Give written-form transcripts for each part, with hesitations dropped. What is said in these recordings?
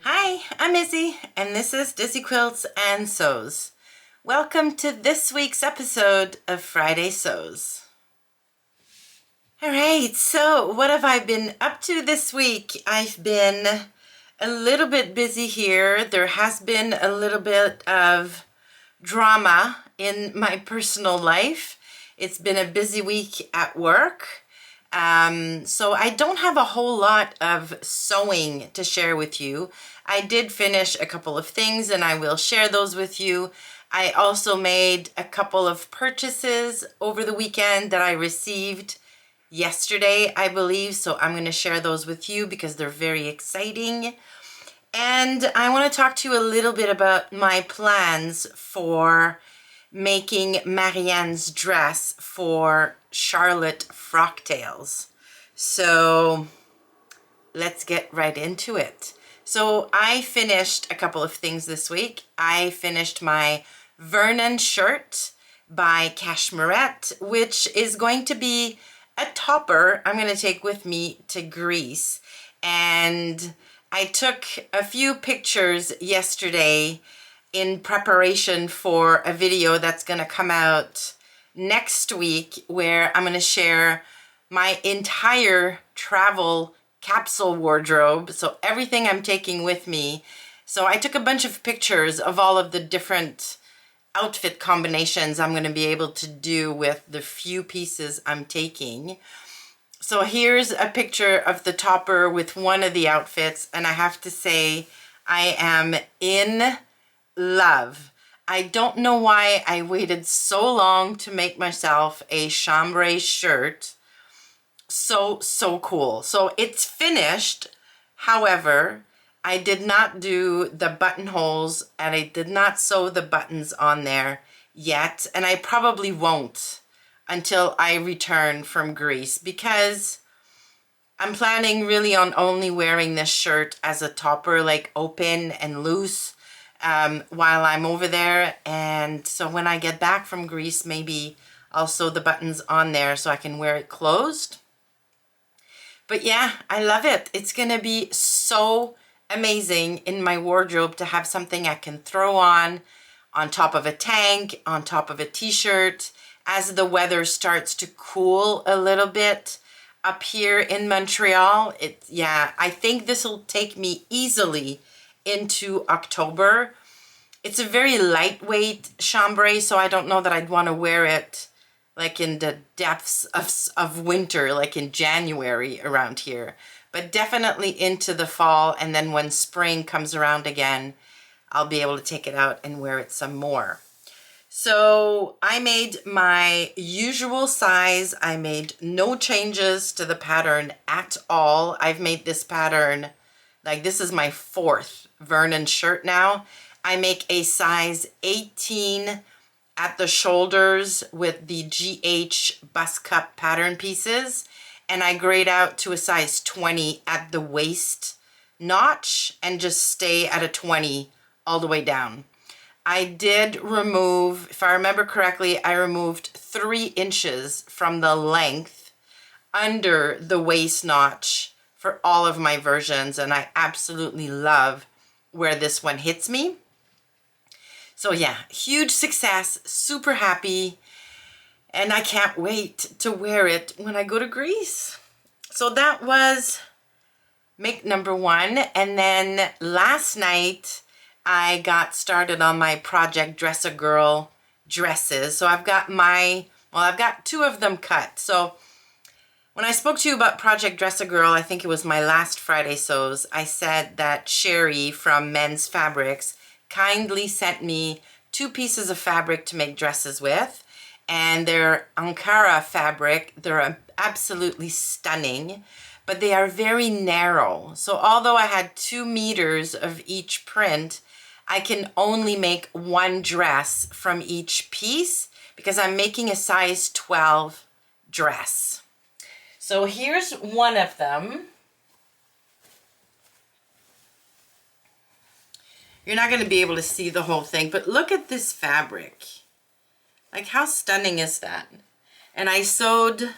Hi, I'm Izzy, and this is Dizzy Quilts and Sews. Welcome to this week's episode of Friday Sews. Alright, so what have I been up to this week? I've been a little bit busy here. There has been a little bit of drama in my personal life. It's been a busy week at work. So I don't have a whole lot of sewing to share with you. I did finish a couple of things and I will share those with you. I also made a couple of purchases over the weekend that I received yesterday, I believe. So I'm going to share those with you because they're very exciting. And I want to talk to you a little bit about my plans for making Marianne's dress for Charlotte Frocktails. So let's get right into it. So I finished a couple of things this week. I finished my Vernon shirt by Cashmerette, which is going to be a topper I'm going to take with me to Greece. And I took a few pictures yesterday in preparation for a video that's going to come out next week where I'm going to share my entire travel capsule wardrobe, so everything I'm taking with me. So I took a bunch of pictures of all of the different outfit combinations I'm going to be able to do with the few pieces I'm taking. So here's a picture of the topper with one of the outfits, and I have to say I am in love. I don't know why I waited so long to make myself a chambray shirt. So cool. So it's finished. However, I did not do the buttonholes and I did not sew the buttons on there yet. And I probably won't until I return from Greece because I'm planning really on only wearing this shirt as a topper, like open and loose, while I'm over there. And so when I get back from Greece, maybe I'll sew the buttons on there so I can wear it closed. But yeah, I love it. It's going to be so amazing in my wardrobe to have something I can throw on top of a tank, on top of a t-shirt, as the weather starts to cool a little bit up here in Montreal. I think this will take me easily into October. It's a very lightweight chambray, so I don't know that I'd want to wear it like in the depths of winter, like in January around here. But definitely into the fall, and then when spring comes around again, I'll be able to take it out and wear it some more. So I made my usual size. I made no changes to the pattern at all. I've made this pattern, like this is my 4th Vernon shirt now. I make a size 18 at the shoulders with the GH bust cup pattern pieces. And I grade out to a size 20 at the waist notch and just stay at a 20 all the way down. I did remove, if I remember correctly, I removed 3 inches from the length under the waist notch for all of my versions, and I absolutely love where this one hits me. So yeah, huge success, super happy, and I can't wait to wear it when I go to Greece. So that was make number 1, and then last night I got started on my Project Dress a Girl dresses. So I've got 2 of them cut. So when I spoke to you about Project Dress a Girl, I think it was my last Friday Sews, I said that Sherry from Men's Fabrics kindly sent me 2 pieces of fabric to make dresses with. And they're Ankara fabric. They're absolutely stunning, but they are very narrow. So although I had 2 meters of each print, I can only make 1 dress from each piece because I'm making a size 12 dress. So here's one of them. You're not going to be able to see the whole thing, but look at this fabric. Like, how stunning is that? And I sewed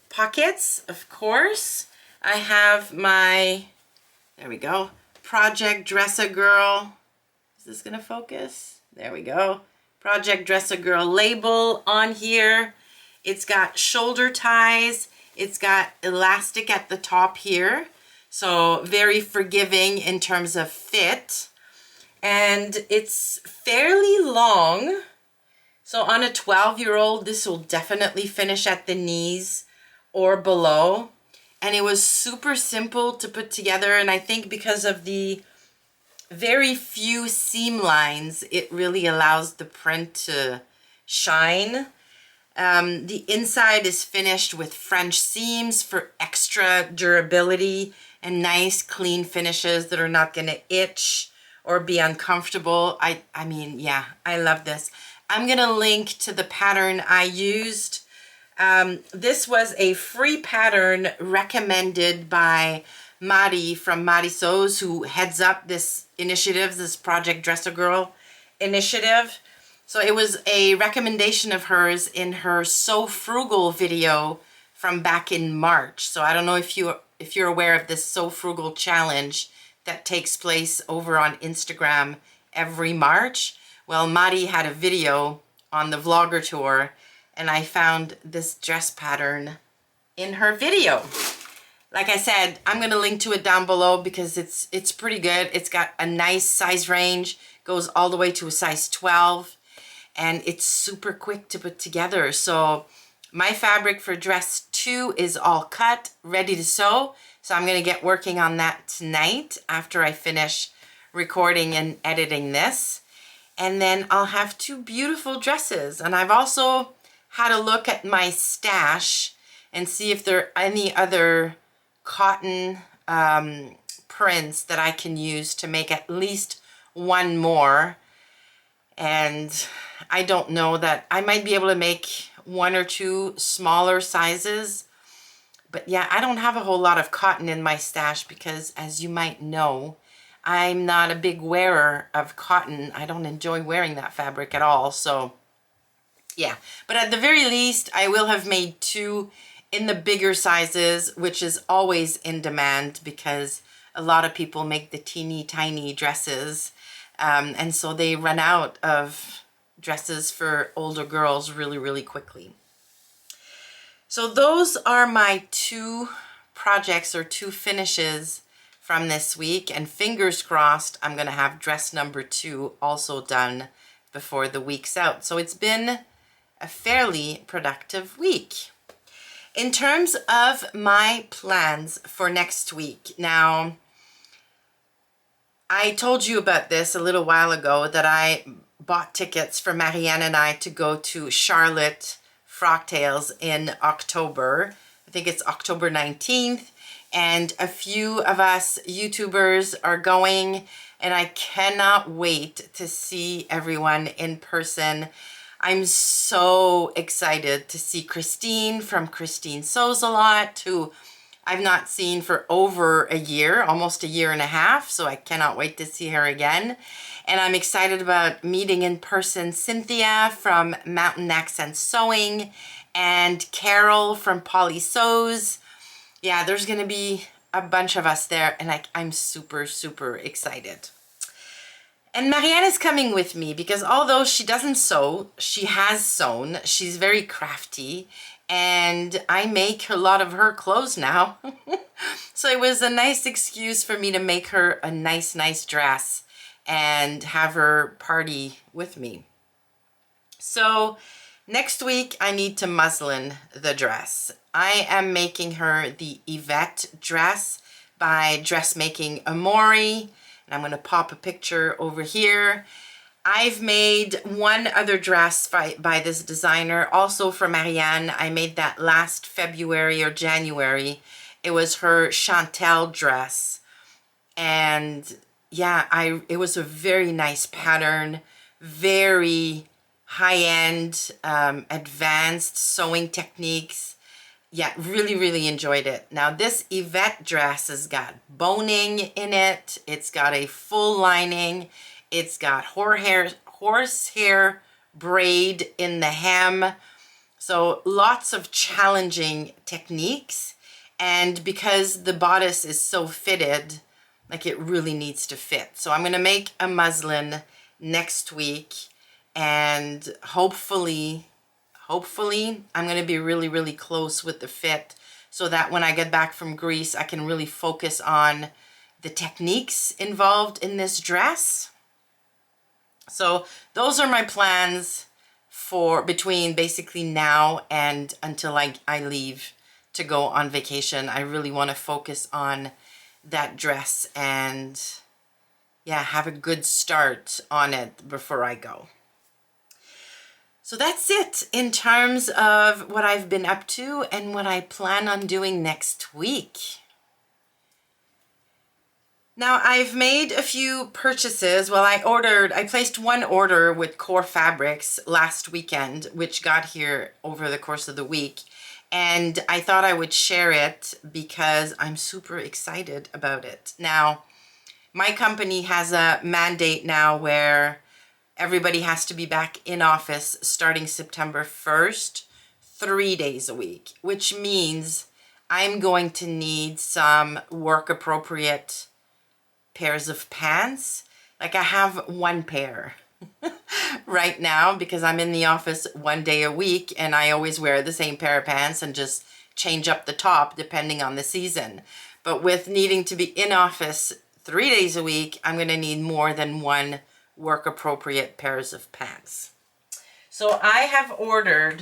pockets, of course. I have my, there we go, Project Dress-A-Girl. Is this gonna focus? There we go. Project Dress-A-Girl label on here. It's got shoulder ties. It's got elastic at the top here. So very forgiving in terms of fit. And it's fairly long. So on a 12-year-old, this will definitely finish at the knees or below. And it was super simple to put together. And I think because of the very few seam lines, it really allows the print to shine. The inside is finished with French seams for extra durability and nice clean finishes that are not going to itch or be uncomfortable. I mean, yeah, I love this. I'm going to link to the pattern I used. This was a free pattern recommended by Mari from Mari Sews, who heads up this initiative, this Project Dress-A-Girl initiative. So it was a recommendation of hers in her So Frugal video from back in March. So I don't know if you're aware of this So Frugal challenge that takes place over on Instagram every March. Well, Mari had a video on the vlogger tour, and I found this dress pattern in her video. Like I said, I'm going to link to it down below because it's pretty good. It's got a nice size range, goes all the way to a size 12, and it's super quick to put together. So my fabric for dress 2 is all cut, ready to sew. So I'm going to get working on that tonight after I finish recording and editing this. And then I'll have 2 beautiful dresses. And I've also had a look at my stash and see if there are any other cotton prints that I can use to make at least one more. And I don't know, that I might be able to make 1 or 2 smaller sizes. But yeah, I don't have a whole lot of cotton in my stash because, as you might know, I'm not a big wearer of cotton. I don't enjoy wearing that fabric at all. So yeah, but at the very least, I will have made 2 in the bigger sizes, which is always in demand because a lot of people make the teeny tiny dresses. And so they run out of dresses for older girls really, really quickly. So those are my 2 projects or 2 finishes from this week, and fingers crossed I'm going to have dress number 2 also done before the week's out. So it's been a fairly productive week. In terms of my plans for next week, now I told you about this a little while ago, that I bought tickets for Marianne and I to go to Charlotte Frocktails in October. I think it's October 19th, and a few of us YouTubers are going, and I cannot wait to see everyone in person. I'm so excited to see Christine from Christine Sews a Lot, who I've not seen for over a year, almost a year and a half, so I cannot wait to see her again. And I'm excited about meeting in person Cynthia from Mountain Accent Sewing and Carol from Polly Sews. Yeah, there's going to be a bunch of us there, and I'm super, super excited. And Marianne is coming with me because although she doesn't sew, she has sewn. She's very crafty, and I make a lot of her clothes now. So it was a nice excuse for me to make her a nice dress and have her party with me. So next week I need to muslin the dress. I am making her the Yvette dress by Dressmaking Amori. And I'm going to pop a picture over here. I've made one other dress by this designer, also for Marianne. I made that last February or January. It was her Chantel dress. And yeah, it was a very nice pattern, very high-end, advanced sewing techniques. Yeah, really, really enjoyed it. Now, this Yvette dress has got boning in it. It's got a full lining. It's got horsehair braid in the hem. So lots of challenging techniques. And because the bodice is so fitted, like it really needs to fit. So I'm gonna make a muslin next week, and hopefully I'm gonna be really, really close with the fit so that when I get back from Greece, I can really focus on the techniques involved in this dress. So those are my plans for between basically now and until I leave to go on vacation. I really want to focus on that dress and yeah, have a good start on it before I go. So that's it in terms of what I've been up to and what I plan on doing next week. Now I've made a few purchases. Well, I placed one order with Core Fabrics last weekend, which got here over the course of the week. And I thought I would share it because I'm super excited about it. Now, my company has a mandate now where everybody has to be back in office starting September 1st, 3 days a week, which means I'm going to need some work appropriate pairs of pants. Like I have one pair right now because I'm in the office 1 day a week and I always wear the same pair of pants and just change up the top depending on the season. But with needing to be in office 3 days a week, I'm going to need more than one work appropriate pairs of pants. So I have ordered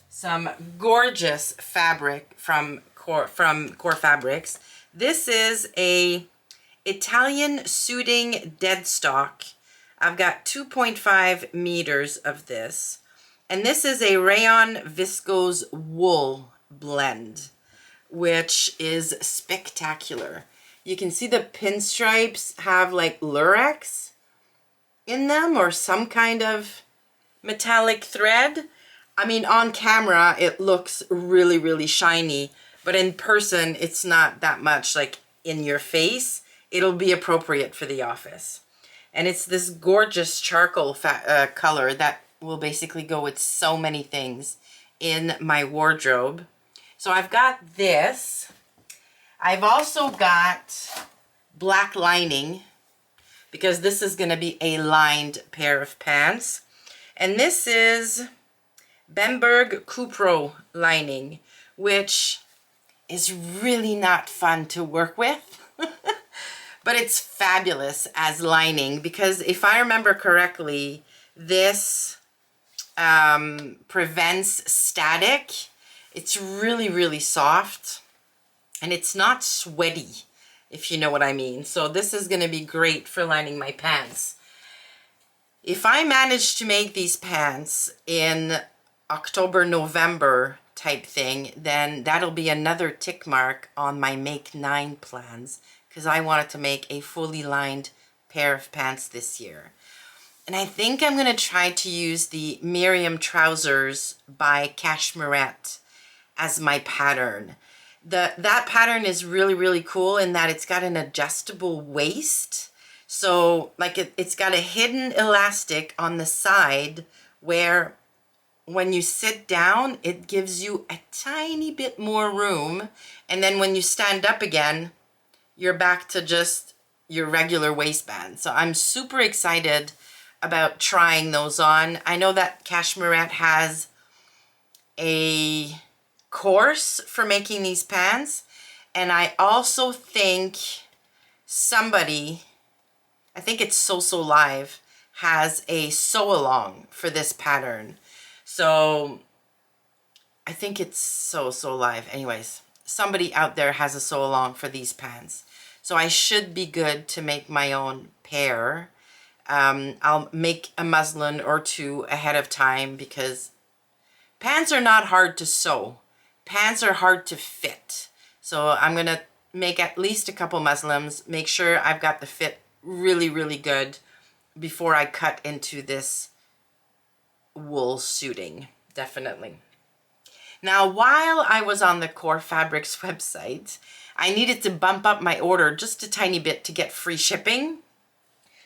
some gorgeous fabric from Core Fabrics. This is a Italian suiting dead stock. I've got 2.5 meters of this. And this is a rayon viscose wool blend, which is spectacular. You can see the pinstripes have like lurex in them or some kind of metallic thread. I mean, on camera, it looks really, really shiny. But in person, it's not that much like in your face. It'll be appropriate for the office. And it's this gorgeous charcoal color that will basically go with so many things in my wardrobe. So I've got this. I've also got black lining because this is going to be a lined pair of pants. And this is Bemberg Cupro lining, which is really not fun to work with, but it's fabulous as lining because if I remember correctly, this prevents static. It's really, really soft and it's not sweaty, if you know what I mean. So this is going to be great for lining my pants. If I manage to make these pants in October, November type thing, then that'll be another tick mark on my Make 9 plans because I wanted to make a fully lined pair of pants this year. And I think I'm going to try to use the Miriam trousers by Cashmerette as my pattern. That pattern is really, really cool in that it's got an adjustable waist. So like it's got a hidden elastic on the side where when you sit down, it gives you a tiny bit more room. And then when you stand up again, you're back to just your regular waistband. So I'm super excited about trying those on. I know that Cashmerette has a course for making these pants. And I also think I think it's So Live, has a sew along for this pattern. So I think it's So Live. Anyways, somebody out there has a sew along for these pants. So I should be good to make my own pair. I'll make a muslin or two ahead of time because pants are not hard to sew. Pants are hard to fit. So I'm going to make at least a couple muslins, make sure I've got the fit really, really good before I cut into this wool suiting, definitely. Now, while I was on the Core Fabrics website, I needed to bump up my order just a tiny bit to get free shipping.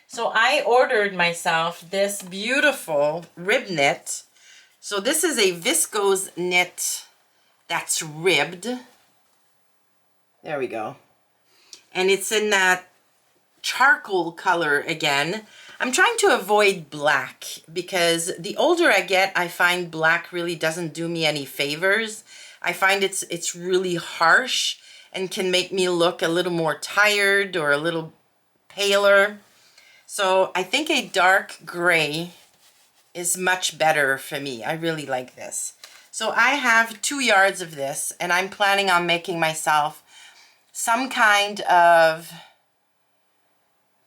So I ordered myself this beautiful rib knit. So this is a viscose knit that's ribbed. There we go. And it's in that charcoal color again. I'm trying to avoid black because the older I get, I find black really doesn't do me any favors. I find it's really harsh and can make me look a little more tired or a little paler. So I think a dark gray is much better for me. I really like this. So I have 2 yards of this, and I'm planning on making myself some kind of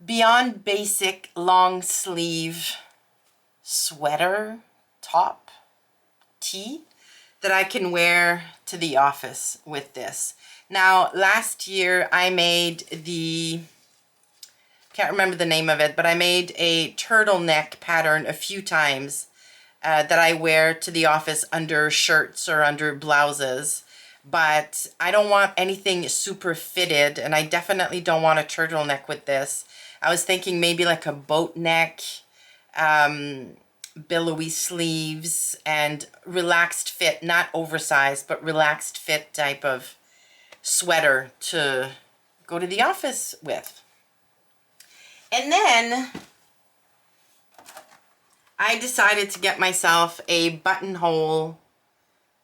beyond basic long sleeve sweater, top, tee that I can wear to the office with this. Now, last year I made the, can't remember the name of it, but I made a turtleneck pattern a few times that I wear to the office under shirts or under blouses. But I don't want anything super fitted, and I definitely don't want a turtleneck with this. I was thinking maybe like a boat neck, billowy sleeves, and relaxed fit, not oversized, but relaxed fit type of sweater to go to the office with. And then I decided to get myself a buttonhole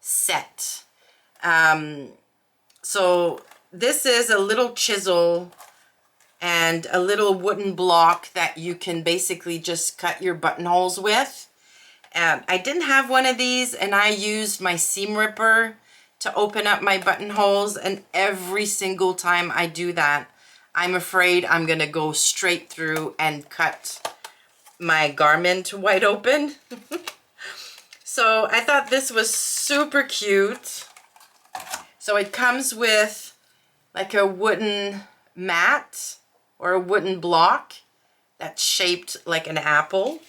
set. So this is a little chisel and a little wooden block that you can basically just cut your buttonholes with. I didn't have one of these, and I used my seam ripper to open up my buttonholes, and every single time I do that, I'm afraid I'm gonna go straight through and cut my garment wide open. So I thought this was super cute. So it comes with like a wooden mat or a wooden block that's shaped like an apple.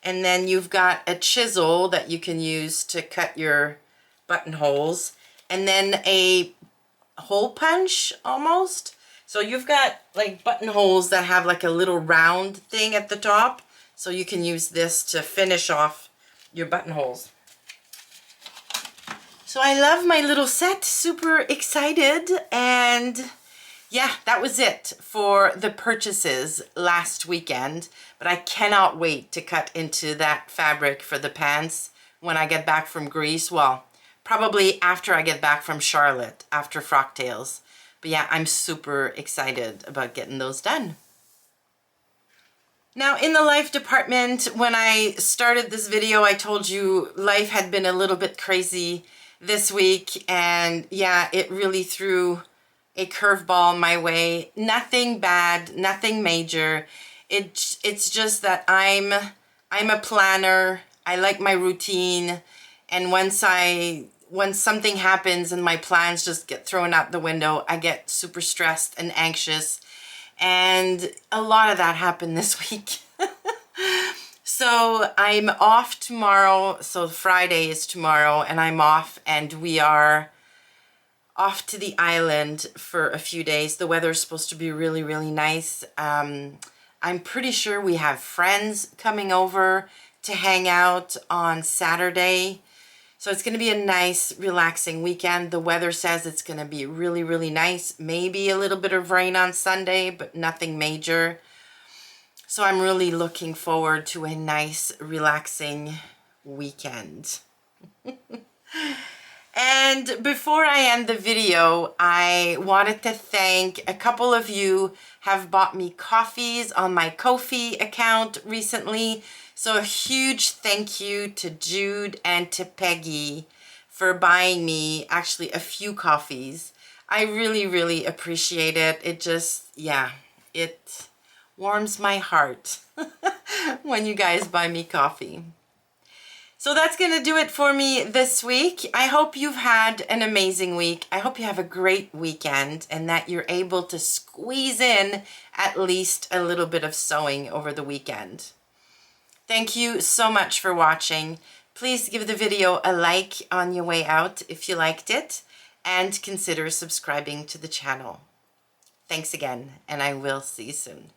And then you've got a chisel that you can use to cut your buttonholes. And then a hole punch almost. So you've got like buttonholes that have like a little round thing at the top. So you can use this to finish off your buttonholes. So I love my little set, super excited, and yeah, that was it for the purchases last weekend, but I cannot wait to cut into that fabric for the pants when I get back from Greece. Well, probably after I get back from Charlotte, after Frocktails. But yeah, I'm super excited about getting those done. Now, in the life department, when I started this video, I told you life had been a little bit crazy this week, and yeah, it really threw a curveball my way. Nothing bad, nothing major. It's just that I'm a planner. I like my routine, and once something happens and my plans just get thrown out the window, I get super stressed and anxious. And a lot of that happened this week. So I'm off tomorrow. So Friday is tomorrow, and I'm off, and we are off to the island for a few days. The weather's supposed to be really, really nice. I'm pretty sure we have friends coming over to hang out on Saturday. So it's going to be a nice, relaxing weekend. The weather says it's going to be really, really nice. Maybe a little bit of rain on Sunday, but nothing major. So I'm really looking forward to a nice, relaxing weekend. And before I end the video, I wanted to thank a couple of you have bought me coffees on my Ko-fi account recently. So a huge thank you to Jude and to Peggy for buying me actually a few coffees. I really, really appreciate it. It just, yeah, it warms my heart when you guys buy me coffee. So that's going to do it for me this week. I hope you've had an amazing week. I hope you have a great weekend and that you're able to squeeze in at least a little bit of sewing over the weekend. Thank you so much for watching. Please give the video a like on your way out if you liked it, and consider subscribing to the channel. Thanks again, and I will see you soon.